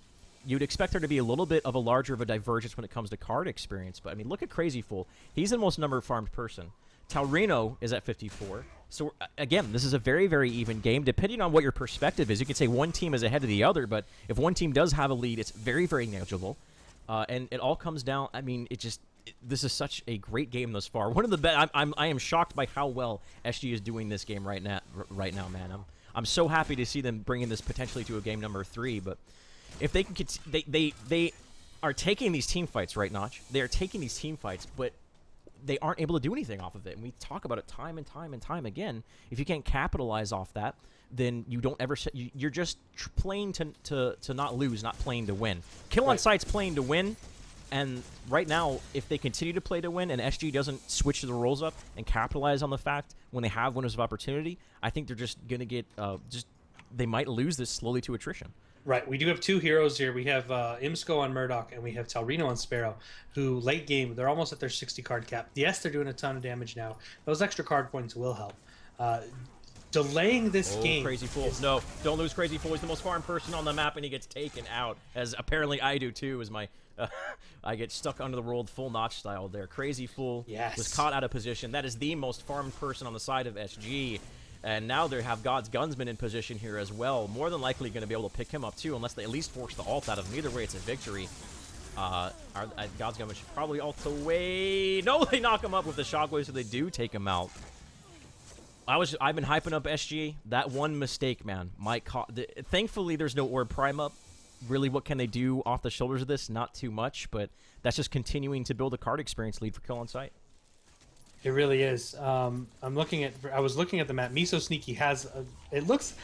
You'd expect there to be a little bit of a larger of a divergence when it comes to card experience. But, I mean, look at Crazy Fool. He's the most number farmed person. Taurino is at 54. So, again, this is a very, very even game. Depending on what your perspective is, you can say one team is ahead of the other. But if one team does have a lead, it's very, very negligible. And it all comes down, I mean, this is such a great game thus far. One of the best. I am shocked by how well SG is doing this game right now, man. I'm so happy to see them bringing this potentially to a game number 3. But if they can, they are taking these team fights, right, Notch? They are taking these team fights, but they aren't able to do anything off of it. And we talk about it time and time and time again. If you can't capitalize off that, then you don't ever. You're just playing to not lose, not playing to win. Kill on Sight's playing to win. And right now, if they continue to play to win and SG doesn't switch the roles up and capitalize on the fact when they have windows of opportunity, I think they're just going to get they might lose this slowly to attrition. Right. We do have 2 heroes here. We have Imsco on Murdoch, and we have Taurino on Sparrow, who late game, they're almost at their 60 card cap. Yes, they're doing a ton of damage now. Those extra card points will help. Delaying this game. Crazy Fool. No, don't lose Crazy Fool. He's the most farmed person on the map, and he gets taken out, as apparently I do too, as my... I get stuck under the world full Notch style there. Crazy Fool was caught out of position. That is the most farmed person on the side of SG. And now they have God's Gunsman in position here as well. More than likely going to be able to pick him up too, unless they at least force the ult out of him. Either way, it's a victory. God's Gunman should probably ult away. No, they knock him up with the shockwave, so they do take him out. I've been hyping up SG. That one mistake, man, might thankfully, there's no Orb Prime up. Really, what can they do off the shoulders of this? Not too much, but that's just continuing to build a card experience lead for Kill on Sight. It really is. I was looking at the map. Miso Sneaky has. It looks.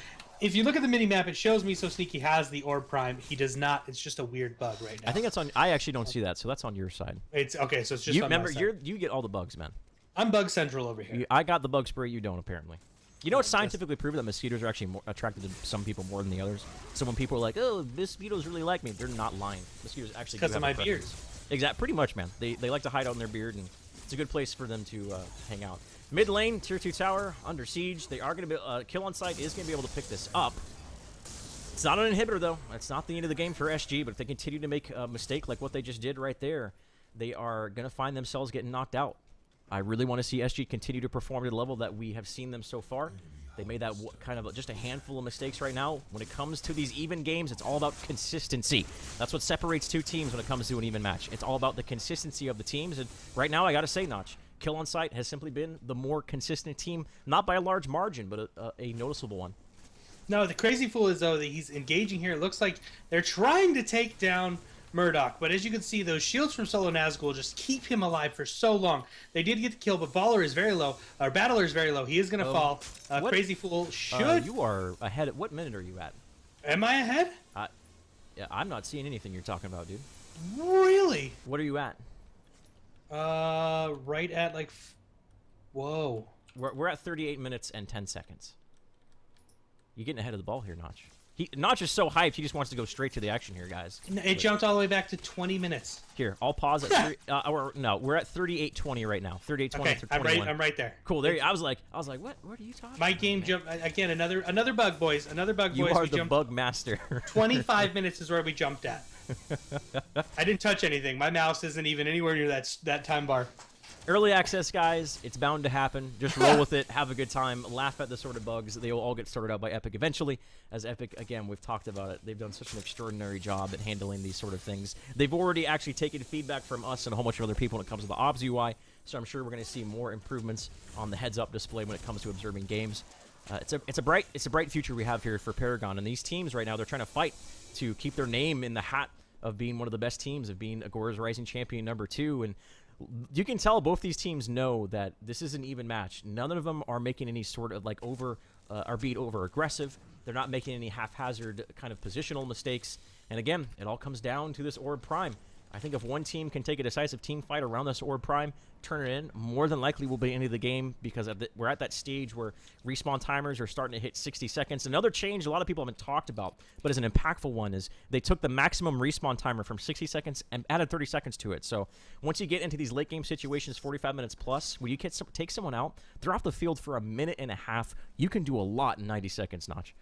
If you look at the mini map, it shows Miso Sneaky has the Orb Prime. He does not. It's just a weird bug right now. I think that's on. I actually don't see that, so that's on your side. It's okay. So it's just. You on remember, my side. you get all the bugs, man. I'm bug central over here. I got the bug spray. You don't apparently. You know, it's scientifically proven that mosquitoes are actually more attracted to some people more than the others. So when people are like, "Oh, mosquitoes really like me," they're not lying. Mosquitoes actually because do of have my a beard. Exactly, pretty much, man. They like to hide out in their beard, and it's a good place for them to hang out. Mid lane, tier 2 tower under siege. They are going to be Kill on Sight is going to be able to pick this up. It's not an inhibitor though. It's not the end of the game for SG. But if they continue to make a mistake like what they just did right there, they are going to find themselves getting knocked out. I really want to see SG continue to perform at the level that we have seen them so far. They made that kind of just a handful of mistakes right now. When it comes to these even games, it's all about consistency. That's what separates two teams when it comes to an even match. It's all about the consistency of the teams. And right now, I got to say, Notch, Kill on Sight has simply been the more consistent team, not by a large margin, but a noticeable one. No, the crazy fool is, though, that he's engaging here. It looks like they're trying to take down Murdoch, but as you can see, those shields from Solo Nazgul just keep him alive for so long. They did get the kill, but Baller is very low. Our Battler is very low. He is going to fall. Crazy Fool should... You are ahead. What minute are you at? Am I ahead? Yeah, I'm not seeing anything you're talking about, dude. Really? What are you at? Right at, like... Whoa. We're at 38 minutes and 10 seconds. You're getting ahead of the ball here, Notch. Notch is so hyped, he just wants to go straight to the action here, guys. It jumped all the way back to 20 minutes. Here, I'll pause at we're at 38:20 right now. 38:20 okay, through 21. I'm right there. Cool. There. I was like, what are you talking? My about, game man? jumped again. Another bug, boys. Another bug, boys. You are the bug master. 25 minutes is where we jumped at. I didn't touch anything. My mouse isn't even anywhere near that time bar. Early access, guys, it's bound to happen. Just roll with it, have a good time, laugh at the sort of bugs. They will all get sorted out by Epic eventually. As Epic, again, we've talked about it. They've done such an extraordinary job at handling these sort of things. They've already actually taken feedback from us and a whole bunch of other people when it comes to the OBS UI, so I'm sure we're going to see more improvements on the heads-up display when it comes to observing games. It's a bright future we have here for Paragon, and these teams right now, they're trying to fight to keep their name in the hat of being one of the best teams, of being Agoras Rising Champion #2, and you can tell both these teams know that this is an even match. None of them are making any sort of like are being over aggressive. They're not making any haphazard kind of positional mistakes. And again, it all comes down to this Orb Prime. I think if one team can take a decisive team fight around this Orb Prime, turn it in, more than likely we'll be into the game, because we're at that stage where respawn timers are starting to hit 60 seconds. Another change a lot of people haven't talked about, but is an impactful one, is they took the maximum respawn timer from 60 seconds and added 30 seconds to it. So once you get into these late game situations, 45 minutes plus, when you take someone out, they're off the field for a minute and a half. You can do a lot in 90 seconds, Notch.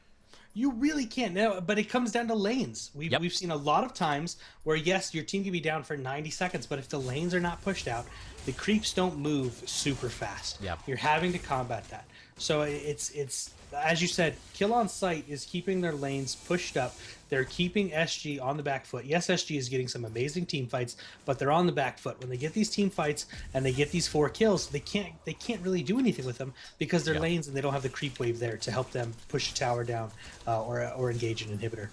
You really can't know, but it comes down to lanes. We've seen a lot of times where, yes, your team can be down for 90 seconds, but if the lanes are not pushed out, the creeps don't move super fast. Yep. You're having to combat that. So it's as you said, Kill on Sight is keeping their lanes pushed up. They're keeping SG on the back foot. Yes, SG is getting some amazing team fights, but they're on the back foot. When they get these team fights and they get these 4 kills, they can't really do anything with them because they're lanes and they don't have the creep wave there to help them push a tower down or engage an inhibitor.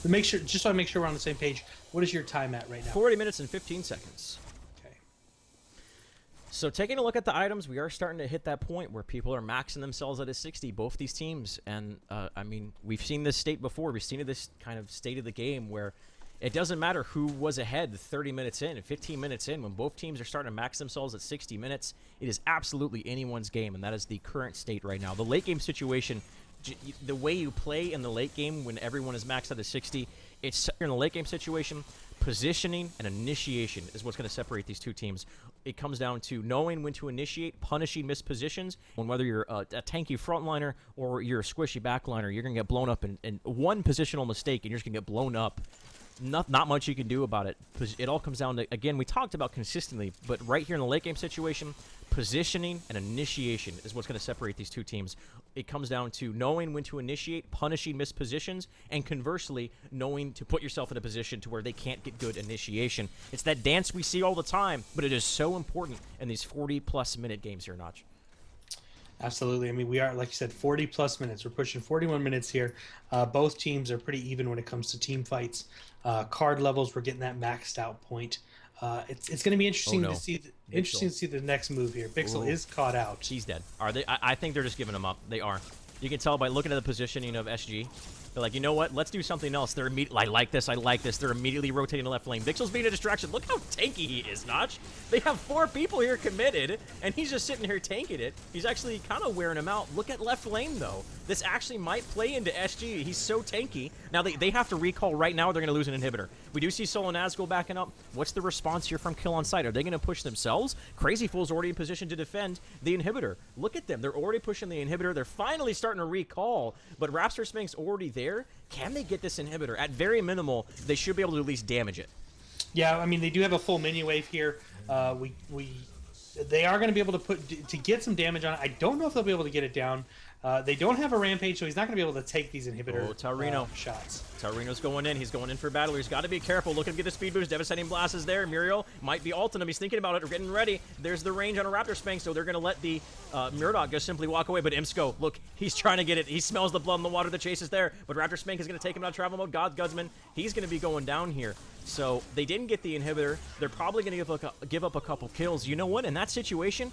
But just so I make sure we're on the same page, what is your time at right now? 40 minutes and 15 seconds. Okay. So taking a look at the items, we are starting to hit that point where people are maxing themselves at a 60, both these teams. And, I mean, we've seen this state before. We've seen this kind of state of the game where it doesn't matter who was ahead 30 minutes in and 15 minutes in. When both teams are starting to max themselves at 60 minutes, it is absolutely anyone's game, and that is the current state right now. The late game situation, the way you play in the late game when everyone is maxed out at 60, it's in the late game situation, positioning and initiation is what's going to separate these two teams. It comes down to knowing when to initiate, punishing missed positions, and whether you're a tanky frontliner or you're a squishy backliner, you're going to get blown up in one positional mistake, and you're just going to get blown up. Not much you can do about it. It all comes down to, again, we talked about consistently, but right here in the late game situation, positioning and initiation is what's going to separate these two teams. It comes down to knowing when to initiate, punishing missed positions, and conversely, knowing to put yourself in a position to where they can't get good initiation. It's that dance we see all the time, but it is so important in these 40-plus minute games here, Notch. Absolutely. I mean, we are, like you said, 40-plus minutes. We're pushing 41 minutes here. Both teams are pretty even when it comes to team fights. Card levels, we're getting that maxed out point. It's going to be interesting to see. To see the next move here. Bixel is caught out. He's dead. Are they? I think they're just giving him up. They are. You can tell by looking at the positioning of SG. They're like, you know what? Let's do something else. They're immediately. I like this. They're immediately rotating the left lane. Bixel's being a distraction. Look how tanky he is, Notch. They have 4 people here committed, and he's just sitting here tanking it. He's actually kind of wearing him out. Look at left lane, though. This actually might play into SG. He's so tanky. Now, they have to recall right now, or they're going to lose an inhibitor. We do see Sol and Nazgul backing up. What's the response here from Kill on Sight? Are they going to push themselves? Crazy Fool's already in position to defend the inhibitor. Look at them. They're already pushing the inhibitor. They're finally starting to recall, but Raptor Spank's already there. Can they get this inhibitor? At very minimal, they should be able to at least damage it. Yeah, I mean, they do have a full mini wave here. They are going to be able to get some damage on it. I don't know if they'll be able to get it down. They don't have a rampage, so he's not going to be able to take these inhibitor shots. Taurino's going in. He's going in for battle. He's got to be careful. Looking to get the speed boost. Devastating Blast is there. Muriel might be ulting him. He's thinking about it. Getting ready. There's the range on a Raptor Spank, so they're going to let the Murdoch just simply walk away. But Imsco, look, he's trying to get it. He smells the blood in the water. The chase is there. But Raptor Spank is going to take him out of travel mode. God's Gudsman, he's going to be going down here. So they didn't get the inhibitor. They're probably going to give up a couple kills. You know what? In that situation,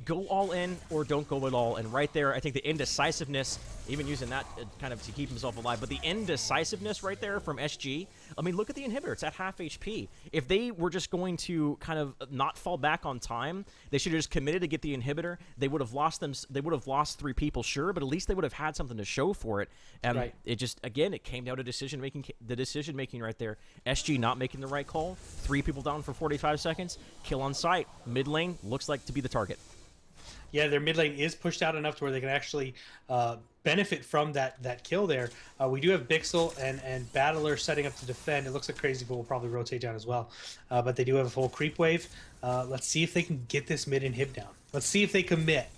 go all in or don't go at all. And right there, I think the indecisiveness, even using that kind of to keep himself alive, but the indecisiveness right there from SG, I mean, look at the inhibitor. It's at half HP. If they were just going to kind of not fall back on time, they should have just committed to get the inhibitor. They would have lost them. They would have lost 3 people, sure, but at least they would have had something to show for it. And it just, again, it came down to decision-making. The decision-making right there. SG not making the right call. 3 people down for 45 seconds. Kill on Sight. Mid lane looks like to be the target. Yeah, their mid lane is pushed out enough to where they can actually benefit from that kill there. We do have Bixel and Battler setting up to defend. It looks like Crazy Fool will probably rotate down as well. But they do have a full creep wave. Let's see if they can get this mid inhib down. Let's see if they commit.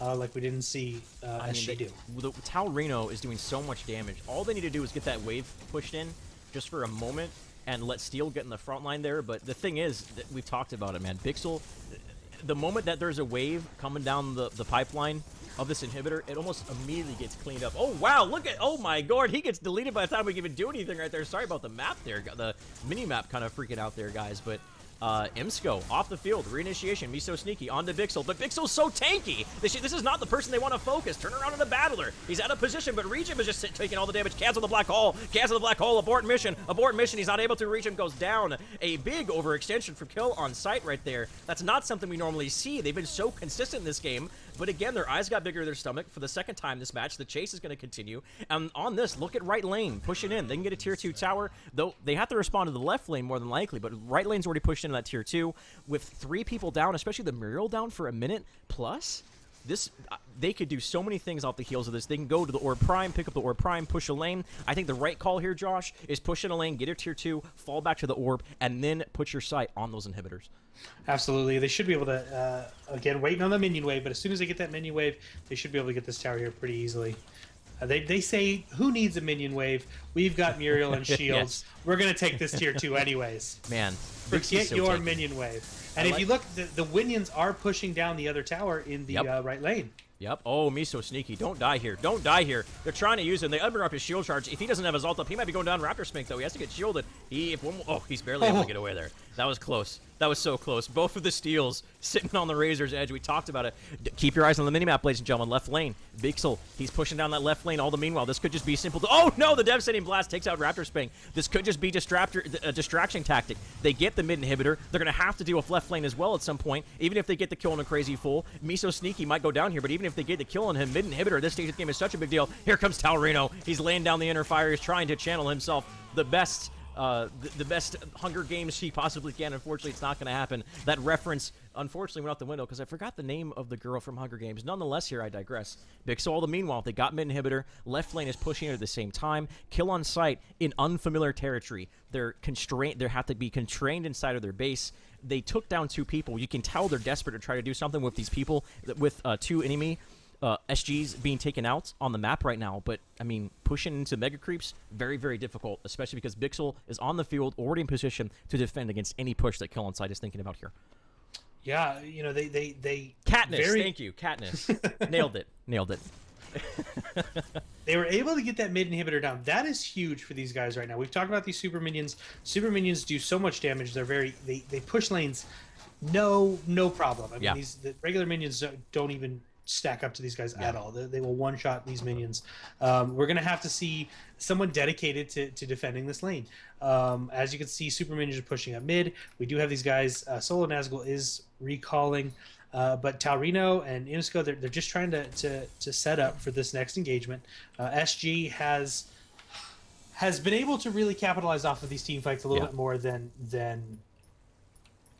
Like we didn't see SG do. The Taurino is doing so much damage. All they need to do is get that wave pushed in just for a moment and let Steel get in the front line there. But the thing is, that we've talked about it, man. Bixel, the moment that there's a wave coming down the pipeline of this inhibitor, it almost immediately gets cleaned up. Oh, wow, look at, oh my god, he gets deleted by the time we can even do anything right there. Sorry about the map there, the mini-map kind of freaking out there, guys, but Imsco off the field, reinitiation, Miso sneaky, onto Bixel, but Bixel's so tanky. This is not the person they want to focus. Turn around on the Battler. He's out of position, but Regim is just taking all the damage. Cancel the black hole, abort mission, he's not able to. Regim goes down. A big overextension for kill on site right there. That's not something we normally see. They've been so consistent in this game, but again, their eyes got bigger in their stomach for the second time this match. The chase is going to continue, and on this, look at right lane, pushing in. They can get a tier 2 tower, though they have to respond to the left lane more than likely, but right lane's already pushed into that tier 2 with 3 people down, especially the Muriel down for a minute plus. This they could do so many things off the heels of this. They can go to the Orb Prime, pick up the Orb Prime, push a lane. I think the right call here, Josh, is push in a lane, get a tier 2, fall back to the Orb, and then put your sight on those inhibitors. Absolutely. They should be able to, again, waiting on the minion wave, but as soon as they get that minion wave, they should be able to get this tower here pretty easily. They say, who needs a minion wave? We've got Muriel and shields. Yes. We're going to take this tier 2 anyways. Man. Forget so your tanky. minion wave. And if you look, the Winions are pushing down the other tower in the right lane. Yep. Oh, Miso sneaky. Don't die here. Don't die here. They're trying to use him. They interrupt his shield charge. If he doesn't have his ult up, he might be going down Raptor Smink, though. He has to get shielded. He's barely able to get away there. That was close. That was so close. Both of the steals sitting on the razor's edge. We talked about it. Keep your eyes on the minimap, ladies and gentlemen. Left lane. Bixel, he's pushing down that left lane. All the meanwhile, this could just be simple. Oh, no, the Devastating Blast takes out Raptor Smink. This could just be a distraction tactic. They get the mid inhibitor. They're going to have to deal with left lane as well at some point. Even if they get the kill on a Crazy Fool, Miso sneaky might go down here, but even if they get the kill on him, mid inhibitor at this stage of the game is such a big deal. Here comes Taurino. He's laying down the inner fire. He's trying to channel himself the best Hunger Games he possibly can. Unfortunately, it's not going to happen. That reference, unfortunately, went out the window because I forgot the name of the girl from Hunger Games. Nonetheless, here I digress. Bixel, all the meanwhile, they got mid inhibitor. Left lane is pushing it at the same time. Kill on sight in unfamiliar territory. They're constrained. They have to be constrained inside of their base. They took down 2 people. You can tell they're desperate to try to do something with these people, with 2 enemy SGs being taken out on the map right now, but I mean, pushing into mega creeps, very, very difficult, especially because Bixel is on the field, already in position to defend against any push that Kill on Sight is thinking about here. Yeah, you know, they Katniss, thank you, Katniss. Nailed it. They were able to get that mid inhibitor down. That is huge for these guys right now. We've talked about these super minions. Super minions do so much damage. They're they push lanes, no problem. I mean, the regular minions don't even stack up to these guys at all. They will one-shot these minions. We're going to have to see someone dedicated to defending this lane. As you can see, super minions are pushing up mid. We do have these guys. Solo Nazgul is recalling, but Taurino and Imsco, they're just trying to set up for this next engagement. SG has been able to really capitalize off of these team fights a little bit more than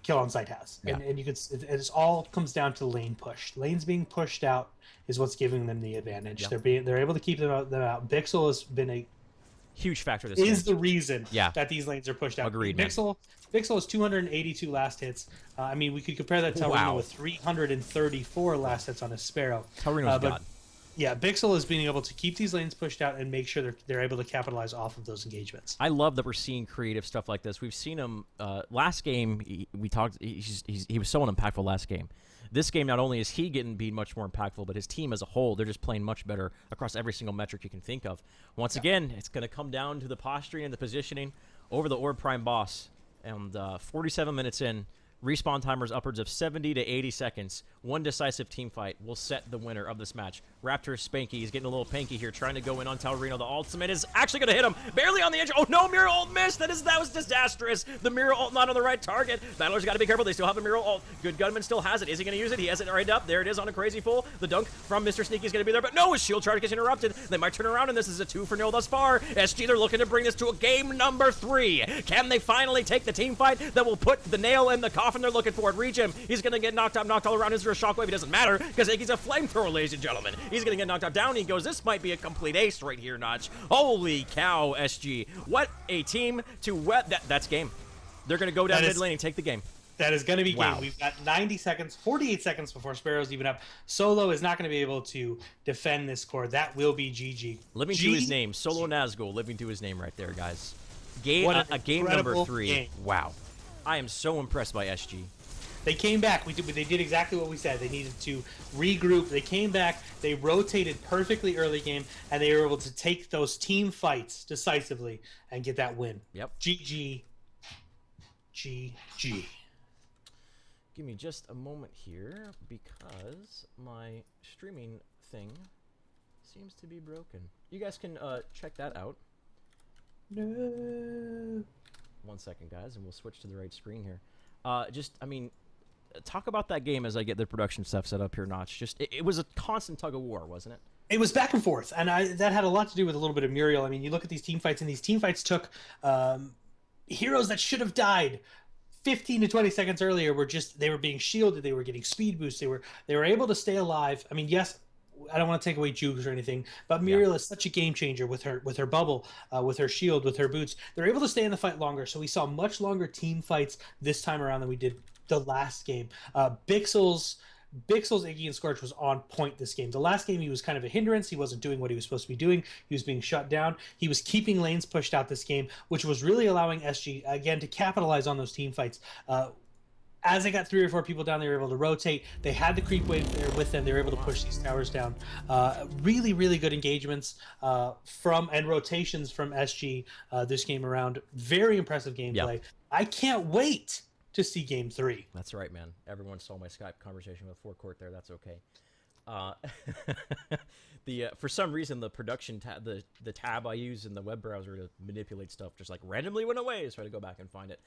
Kill on Sight has, and you could. It all comes down to lane push. Lanes being pushed out is what's giving them the advantage. They're able to keep them out. Bixel has been a huge factor. This is the reason that these lanes are pushed out. Agreed. Bixel has 282 last hits. I mean, we could compare that to Taurino with 334 last hits on a Sparrow. Taurino's god. Yeah, Bixel is being able to keep these lanes pushed out and make sure they're able to capitalize off of those engagements. I love that we're seeing creative stuff like this. We've seen him last game. We talked. He was so unimpactful last game. This game, not only is he getting being much more impactful, but his team as a whole, they're just playing much better across every single metric you can think of. Once again, it's going to come down to the posturing and the positioning over the Orb Prime boss. And 47 minutes in, respawn timers upwards of 70 to 80 seconds. One decisive team fight will set the winner of this match. Raptor Spanky is getting a little panky here, trying to go in on Taurino. The ultimate is actually going to hit him. Barely on the edge. Oh no, Mirror ult missed. That was disastrous. The Mirror ult not on the right target. Battler's got to be careful. They still have the Mirror ult. Good Gunman still has it. Is he going to use it? He has it right up. There it is on a Crazy Fool. The dunk from Mr. Sneaky is going to be there, but no, his shield charge gets interrupted. They might turn around, and this is a 2-0 thus far. SG, they're looking to bring this to a game number 3. Can they finally take the team fight that will put the nail in the coffin off, and they're looking for it. Reach him. He's going to get knocked all around. Is there a shockwave? It doesn't matter because Iggy's a flamethrower, ladies and gentlemen. He's going to get knocked out down. He goes, this might be a complete ace right here, Notch. Holy cow, SG. What a team to wet. That's game. They're going to go down mid lane and take the game. That is going to be Wow. game. We've got 90 seconds, 48 seconds before Sparrow's even up. Solo is not going to be able to defend this core. That will be GG. Living to his name. Solo Nazgul living to his name right there, guys. Game number 3. Game. Wow. I am so impressed by SG. They came back. They did exactly what we said. They needed to regroup. They came back. They rotated perfectly early game, and they were able to take those team fights decisively and get that win. Yep. GG. GG. Give me just a moment here because my streaming thing seems to be broken. You guys can check that out. No. 1 second, guys, and we'll switch to the right screen here. Talk about that game as I get the production stuff set up here, Notch. It was a constant tug of war, wasn't it? It was back and forth, and that had a lot to do with a little bit of Muriel. I mean, you look at these team fights, and these team fights took heroes that should have died 15 to 20 seconds earlier they were being shielded, they were getting speed boosts, they were able to stay alive. I mean, yes, I don't want to take away Jukes or anything, but Muriel is such a game changer with her bubble, with her shield, with her boots. They're able to stay in the fight longer, so we saw much longer team fights this time around than we did the last game. Bixel's Iggy and Scorch was on point this game. The last game, he was kind of a hindrance. He wasn't doing what he was supposed to be doing. He was being shut down. He was keeping lanes pushed out this game, which was really allowing SG, again, to capitalize on those team fights. As they got 3 or 4 people down, they were able to rotate. They had the creep wave there with them. They were able to push these towers down. Really, really good engagements and rotations from SG this game around. Very impressive gameplay. Yep. I can't wait to see game 3. That's right, man. Everyone saw my Skype conversation with Forecourt there. That's okay. For some reason, the production the tab I use in the web browser to manipulate stuff just like randomly went away, so I had to go back and find it.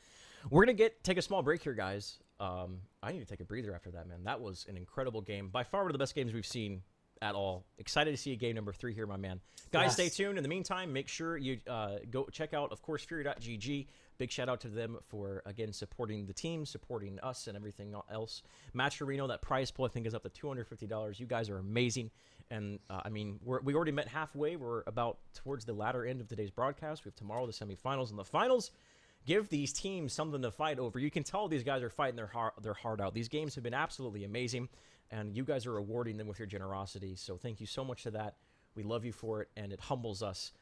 We're gonna take a small break here, guys. I need to take a breather after that, man. That was an incredible game. By far one of the best games we've seen at all. Excited to see game number 3 here, my man. Guys, Yes. Stay tuned. In the meantime, make sure you go check out, of course, Fury.gg. Big shout out to them for, again, supporting the team, supporting us, and everything else. Match Reno, that prize pool, I think, is up to $250. You guys are amazing. And, we already met halfway. We're about towards the latter end of today's broadcast. We have tomorrow the semifinals and the finals. Give these teams something to fight over. You can tell these guys are fighting their heart out. These games have been absolutely amazing, and you guys are rewarding them with your generosity. So thank you so much for that. We love you for it, and it humbles us.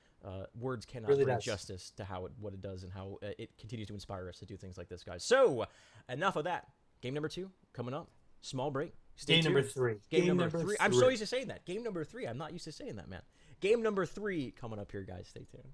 Words cannot Really bring does. justice to what it does and how it continues to inspire us to do things like this, guys. So enough of that. Game number 2 coming up. Small break. Stay Game tuned. number 3. Game number 3. I'm so used to saying that. Game number 3. I'm not used to saying that, man. Game number 3 coming up here, guys. Stay tuned.